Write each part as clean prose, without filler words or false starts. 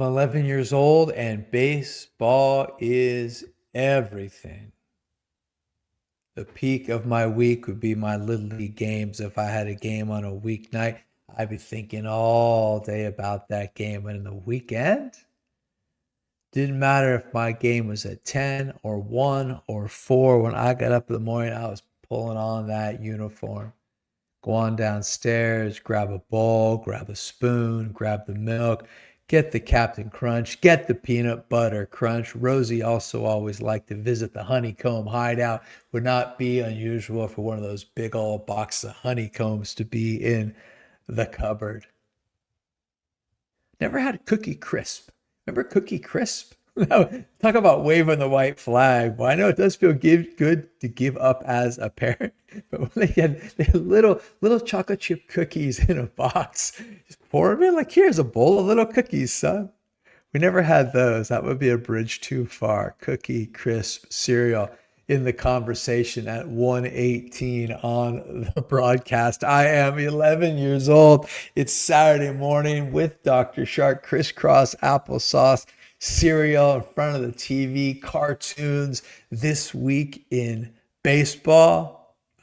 I'm 11 years old and baseball is everything. The peak of my week would be my Little League games. If I had a game on a weeknight, I'd be thinking all day about that game. And in the weekend, didn't matter if my game was at 10 or 1 or 4. When I got up in the morning, I was pulling on that uniform. Go on downstairs, grab a bowl, grab a spoon, grab the milk, get the Captain Crunch, get the peanut butter crunch. Rosie also always liked to visit the honeycomb hideout. Would not be unusual for one of those big old boxes of honeycombs to be in the cupboard. Never had Cookie Crisp. Remember Cookie Crisp? Talk about waving the white flag. Well, I know it does feel good to give up as a parent, but when they had little chocolate chip cookies in a box, just pour them in like, here's a bowl of little cookies, son. We never had those. That would be a bridge too far. Cookie Crisp cereal in the conversation at 1:18 on the broadcast. I am 11 years old. It's Saturday morning with Dr. Shark, crisscross applesauce, cereal in front of the TV, cartoons this week in baseball.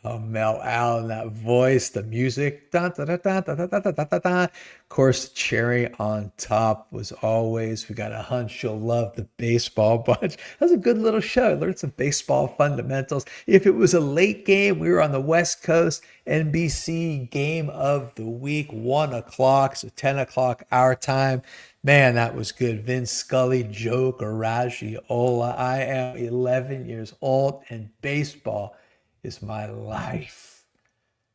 Oh, Mel Allen, that voice, the music. Dun, dun, dun, dun, dun, dun, dun, dun, dun, dun. Of course, the cherry on top was always, we got a hunch you'll love the baseball bunch. That was a good little show. I learned some baseball fundamentals. If it was a late game, we were on the West Coast, NBC game of the week, 1 o'clock, so 10 o'clock our time. Man, that was good. Vince Scully, Joe Garagiola. I am 11 years old, and baseball is my life.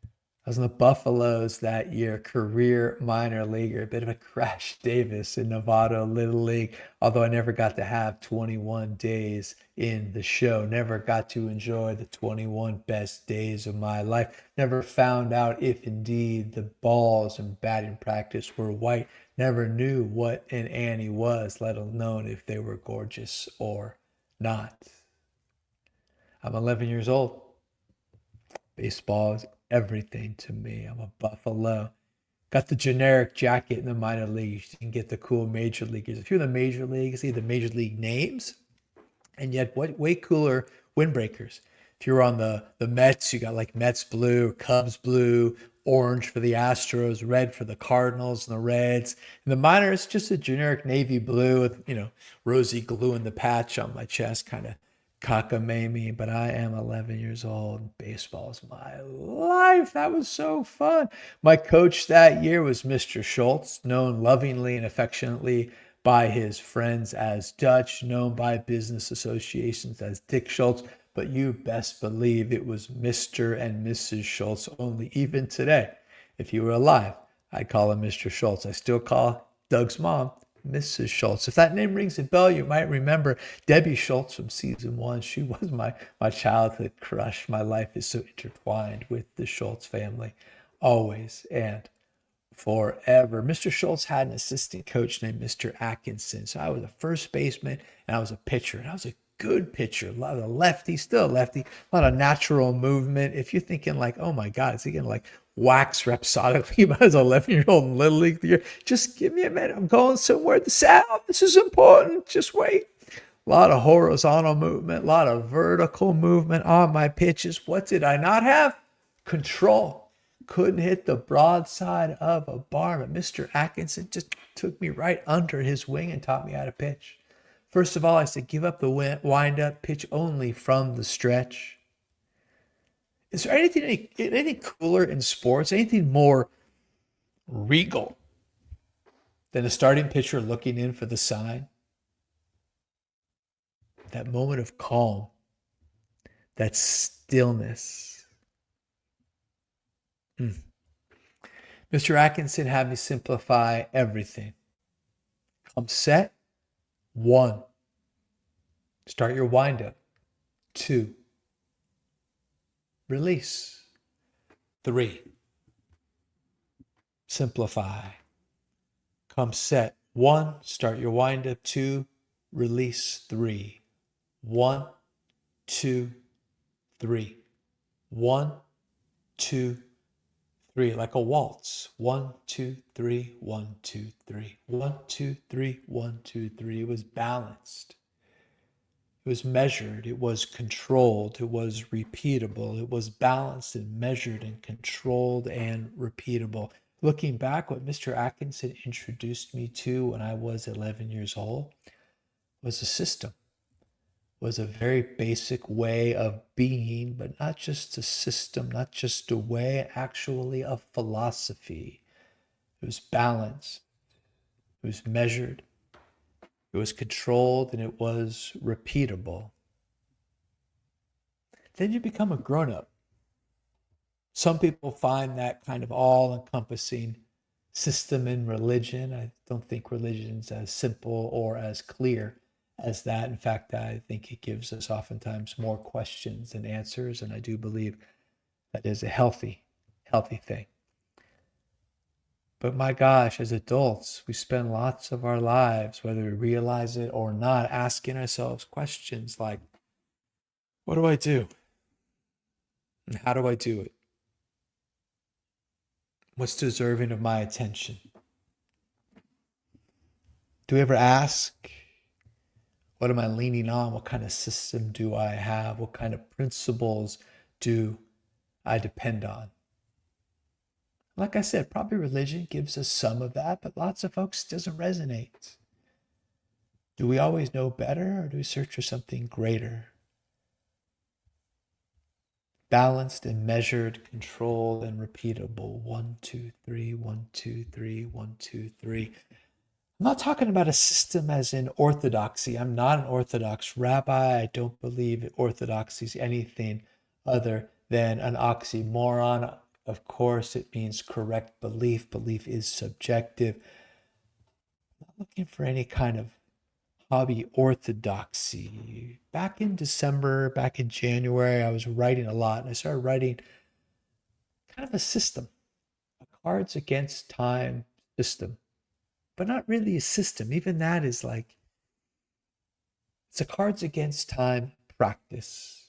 I was in the Buffaloes that year, career minor leaguer, a bit of a Crash Davis in Nevada Little League, although I never got to have 21 days in the show, never got to enjoy the 21 best days of my life, never found out if indeed the balls in batting practice were white, never knew what an Annie was, let alone if they were gorgeous or not. I'm 11 years old. Baseball is everything to me. I'm a Buffalo. Got the generic jacket in the minor leagues. You can get the cool major leaguers. If you're in the major leagues, see the major league names, and yet what way cooler windbreakers. If you're on the Mets, you got like Mets blue, Cubs blue, orange for the Astros, red for the Cardinals and the Reds. In the minors, just a generic navy blue with, rosy glue in the patch on my chest, kind of cockamamie. But I am 11 years old. Baseball is my life. That was so fun. My coach that year was Mr. Schultz, known lovingly and affectionately by his friends as Dutch, known by business associations as Dick Schultz, but you best believe it was Mr. and Mrs. Schultz only. Even today, if he were alive, I'd call him Mr. Schultz. I still call Doug's mom Mrs. Schultz. If that name rings a bell, you might remember Debbie Schultz from season 1. She was my childhood crush. My life is so intertwined with the Schultz family, always and forever. Mr. Schultz had an assistant coach named Mr. Atkinson. So I was a first baseman and I was a pitcher. And I was a good pitcher. A lot of lefty, still a lefty, a lot of natural movement. If you're thinking like, oh my God, is he going to like wax rhapsodically by his 11-year-old in Little League year? Just give me a minute. I'm going somewhere to south. This is important. Just wait. A lot of horizontal movement, a lot of vertical movement on my pitches. What did I not have? Control. Couldn't hit the broadside of a barn, but Mr. Atkinson just took me right under his wing and taught me how to pitch. First of all, I said, give up the wind up, pitch only from the stretch. Is there anything cooler in sports, anything more regal than a starting pitcher looking in for the sign? That moment of calm, that stillness. Mr. Atkinson had me simplify everything. Come set. 1. Start your windup. 2. Release. 3. Simplify. Come set. 1. Start your windup. 2. Release. 3. 1, 2, 3. 1, 2, three, like a waltz. 1, 2, 3, 1, 2, 3. 1, 2, 3, 1, 2, 3. It was balanced. It was measured. It was controlled. It was repeatable. It was balanced and measured and controlled and repeatable. Looking back, what Mr. Atkinson introduced me to when I was 11 years old was a system, was a very basic way of being, but not just a system, not just a way, actually a philosophy. It was balanced, it was measured, it was controlled, and it was repeatable. Then you become a grown up. Some people find that kind of all encompassing system in religion. I don't think religion's as simple or as clear as that. In fact, I think it gives us oftentimes more questions than answers, and I do believe that is a healthy thing. But my gosh, as adults, we spend lots of our lives, whether we realize it or not, asking ourselves questions like, what do I do? And how do I do it? What's deserving of my attention? Do we ever ask, what am I leaning on? What kind of system do I have? What kind of principles do I depend on? Like I said, probably religion gives us some of that, but lots of folks doesn't resonate. Do we always know better, or do we search for something greater? Balanced and measured, controlled and repeatable. 1, 2, 3, 1, 2, 3, 1, 2, 3. I'm not talking about a system as in orthodoxy. I'm not an Orthodox rabbi. I don't believe orthodoxy is anything other than an oxymoron. Of course, it means correct belief. Belief is subjective. I'm not looking for any kind of hobby orthodoxy. Back in December, back in January, I was writing a lot, and I started writing kind of a system, a cards against time system, but not really a system. Even that is like, it's a cards against time practice.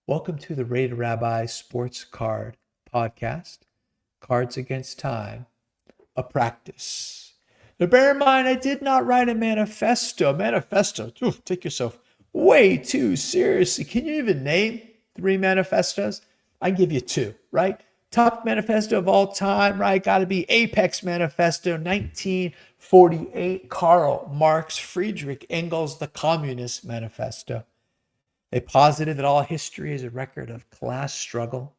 Welcome to the Rated Rabbi Sports Card Podcast, Cards Against Time, a practice. Now, bear in mind, I did not write a manifesto. Take yourself way too seriously. Can you even name 3 manifestos? I can give you 2, right? Top manifesto of all time, right? Got to be Apex Manifesto, 1948, Karl Marx, Friedrich Engels, the Communist Manifesto. They posited that all history is a record of class struggle,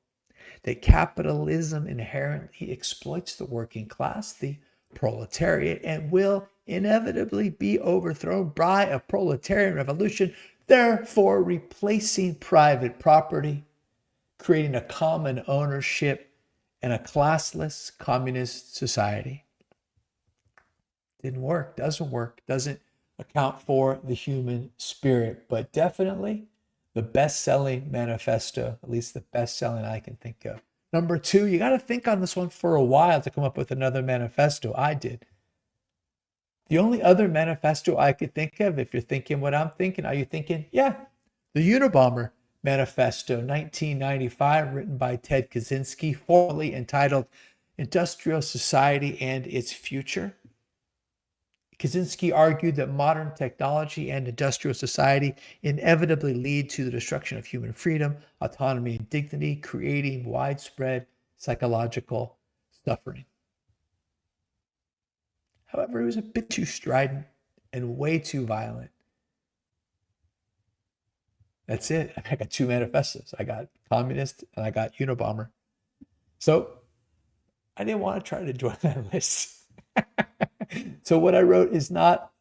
that capitalism inherently exploits the working class, the proletariat, and will inevitably be overthrown by a proletarian revolution, therefore replacing private property, creating a common ownership and a classless communist society. Didn't work, doesn't account for the human spirit, but definitely the best-selling manifesto, at least the best-selling I can think of. Number 2, you got to think on this one for a while to come up with another manifesto. I did. The only other manifesto I could think of, if you're thinking what I'm thinking, are you thinking, yeah, the Unabomber Manifesto, 1995, written by Ted Kaczynski, formerly entitled Industrial Society and Its Future. Kaczynski argued that modern technology and industrial society inevitably lead to the destruction of human freedom, autonomy, and dignity, creating widespread psychological suffering. However, it was a bit too strident and way too violent. That's it. I got 2 manifestos. I got Communist and I got Unabomber. So I didn't want to try to join that list. So what I wrote is not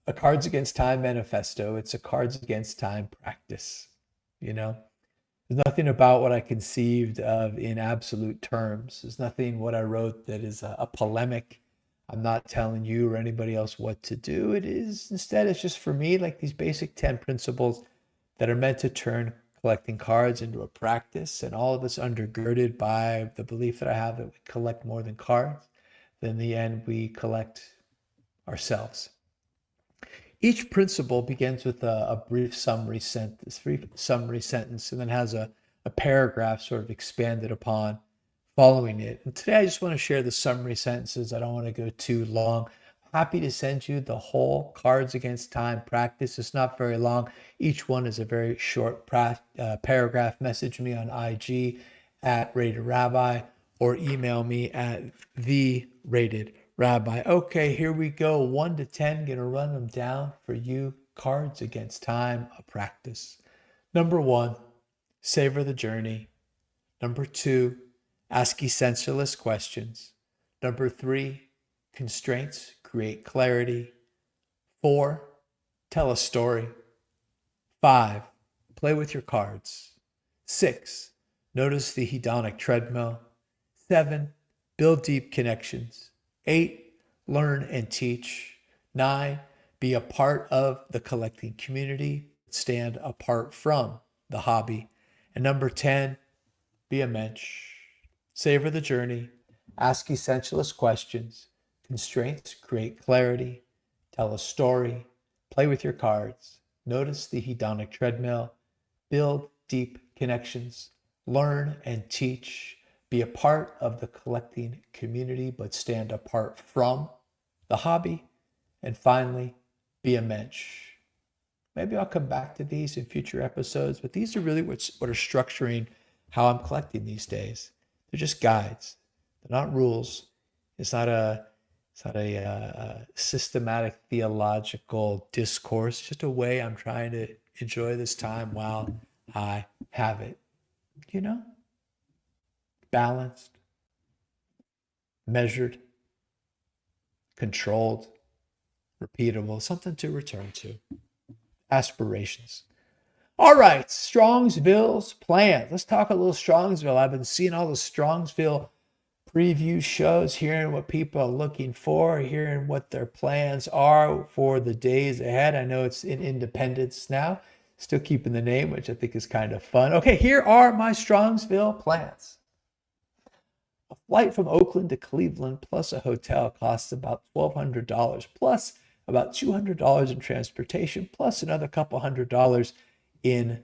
a Cards Against Time manifesto. It's a Cards Against Time practice. There's nothing about what I conceived of in absolute terms. There's nothing what I wrote that is a polemic. I'm not telling you or anybody else what to do. Instead, it's just for me, like these basic 10 principles that are meant to turn collecting cards into a practice. And all of it's undergirded by the belief that I have that we collect more than cards. In the end, we collect ourselves. Each principle begins with a brief summary sentence, and then has a paragraph sort of expanded upon following it. And today I just want to share the summary sentences. I don't want to go too long. Happy to send you the whole Cards Against Time practice. It's not very long. Each one is a very short paragraph. Message me on IG at Rated Rabbi or email me at the Rated Rabbi. Okay, here we go. 1 to 10. Gonna run them down for you. Cards Against Time, a practice. Number 1, savor the journey. Number 2, ask essentialist questions. Number 3, constraints create clarity. 4, tell a story. 5, play with your cards. 6, notice the hedonic treadmill. 7, build deep connections. 8, learn and teach. 9, be a part of the collecting community. Stand apart from the hobby. And number 10, be a mensch. Savor the journey. Ask essentialist questions. Constraints create clarity. Tell a story. Play with your cards. Notice the hedonic treadmill. Build deep connections. Learn and teach. Be a part of the collecting community, but stand apart from the hobby. And finally, be a mensch. Maybe I'll come back to these in future episodes, but these are really what are structuring how I'm collecting these days. They're just guides. They're not rules. It's not a systematic theological discourse. It's just a way I'm trying to enjoy this time while I have it. You know, balanced, measured, controlled, repeatable, something to return to. Aspirations. All right, Strongsville's plans. Let's talk a little Strongsville. I've been seeing all the Strongsville preview shows, hearing what people are looking for, hearing what their plans are for the days ahead. I know it's in Independence now, still keeping the name, which I think is kind of fun. Okay, here are my Strongsville plans. A flight from Oakland to Cleveland plus a hotel costs about $1,200 plus about $200 in transportation plus another couple $100 in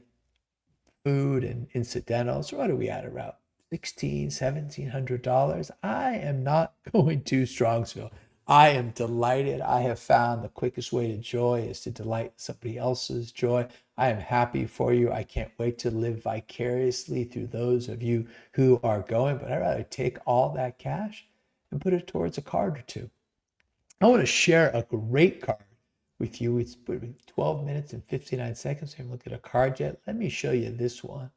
food and incidentals. So what are we at, around $1,700? I am not going to Strongsville. I am delighted. I have found the quickest way to joy is to delight somebody else's joy. I am happy for you. I can't wait to live vicariously through those of you who are going, but I'd rather take all that cash and put it towards a card or two. I want to share a great card with you. It's 12 minutes and 59 seconds. I haven't looked at a card yet. Let me show you this one.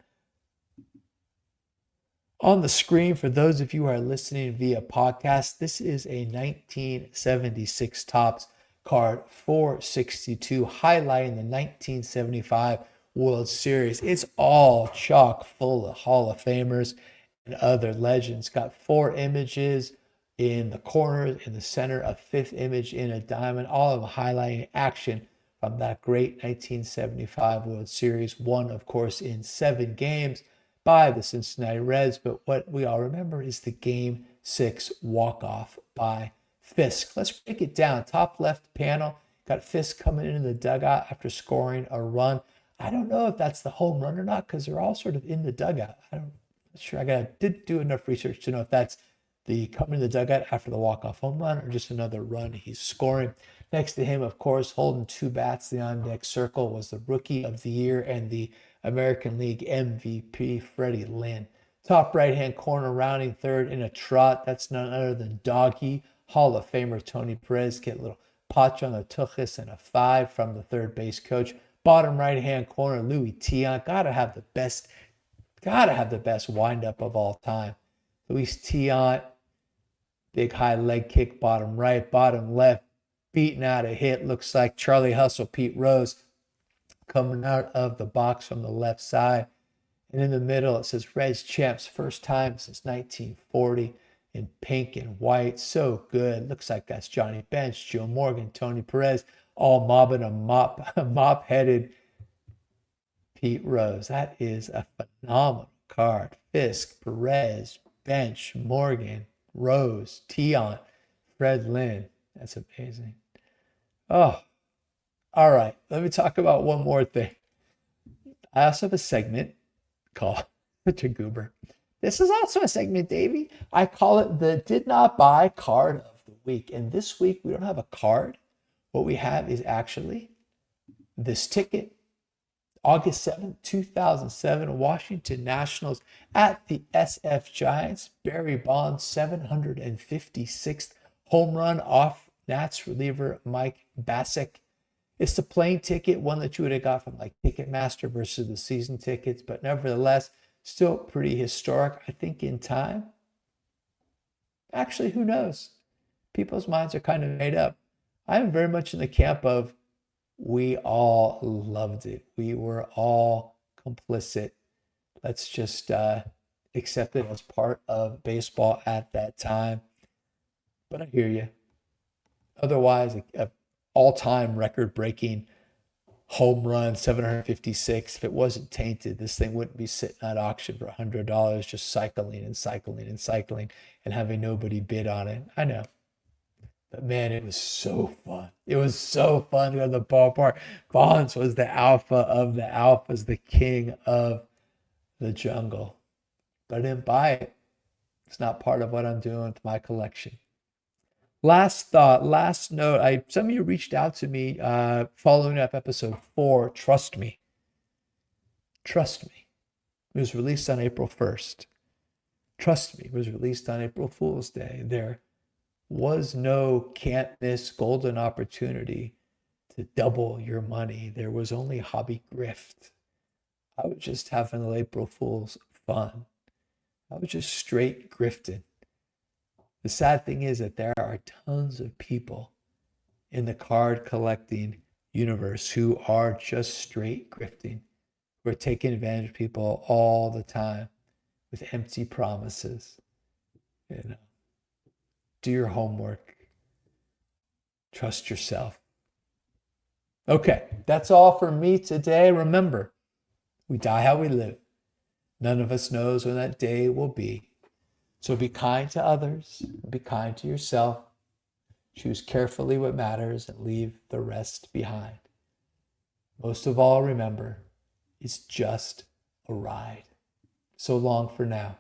On the screen, for those of you who are listening via podcast, this is a 1976 Topps card 462, highlighting the 1975 World Series. It's all chock full of Hall of Famers and other legends. Got 4 images in the corners, in the center, a 5th image in a diamond, all of them highlighting action from that great 1975 World Series, won, of course, in 7 games by the Cincinnati Reds. But what we all remember is the Game 6 walk-off by Fisk. Let's break it down. Top left panel, got Fisk coming into the dugout after scoring a run. I don't know if that's the home run or not, because they're all sort of in the dugout. I'm not sure. Didn't do enough research to know if that's the coming to the dugout after the walk-off home run or just another run he's scoring. Next to him, of course, holding 2 bats, the on-deck circle, was the Rookie of the Year and the American League MVP, Freddie Lynn. Top right-hand corner, rounding third in a trot. That's none other than Doggy, Hall of Famer Tony Perez. Get a little patch on the tuchus and a 5 from the third base coach. Bottom right-hand corner, Louis Tiant. Gotta have the best windup of all time. Luis Tiant, big high leg kick, bottom right, bottom left, beating out a hit. Looks like Charlie Hustle, Pete Rose, coming out of the box from the left side. And in the middle, it says Reds champs, first time since 1940, in pink and white. So good. Looks like that's Johnny Bench, Joe Morgan, Tony Perez, all mobbing a mop-headed Pete Rose. That is a phenomenal card. Fisk, Perez, Bench, Morgan, Rose, Tiant, Fred Lynn. That's amazing. Oh, all right. Let me talk about one more thing. I also have a segment called such a goober. This is also a segment, Davey. I call it the did not buy card of the week. And this week, we don't have a card. What we have is actually this ticket. August 7th, 2007, Washington Nationals at the SF Giants. Barry Bonds, 756th home run off Nats reliever Mike Bassick. It's the plane ticket, one that you would have got from like Ticketmaster versus the season tickets, but nevertheless, still pretty historic, I think, in time. Actually, who knows? People's minds are kind of made up. I'm very much in the camp of we all loved it. We were all complicit. Let's just accept it as part of baseball at that time. But I hear you. Otherwise, a all-time record-breaking home run, 756. If it wasn't tainted, this thing wouldn't be sitting at auction for $100, just cycling and cycling and cycling and having nobody bid on it. I know. But man, it was so fun. It was so fun to go to the ballpark. Bonds was the alpha of the alphas, the king of the jungle. But I didn't buy it. It's not part of what I'm doing with my collection. Last thought, last note. Some of you reached out to me following up episode 4, Trust Me. Trust Me. It was released on April 1st. Trust Me was released on April Fool's Day. There was no can't miss golden opportunity to double your money. There was only hobby grift. I was just having a little April Fool's fun. I was just straight grifting. The sad thing is that there are tons of people in the card collecting universe who are just straight grifting. We're taking advantage of people all the time with empty promises. Do your homework. Trust yourself. Okay, that's all for me today. Remember, we die how we live. None of us knows when that day will be. So be kind to others, be kind to yourself. Choose carefully what matters and leave the rest behind. Most of all, remember, it's just a ride. So long for now.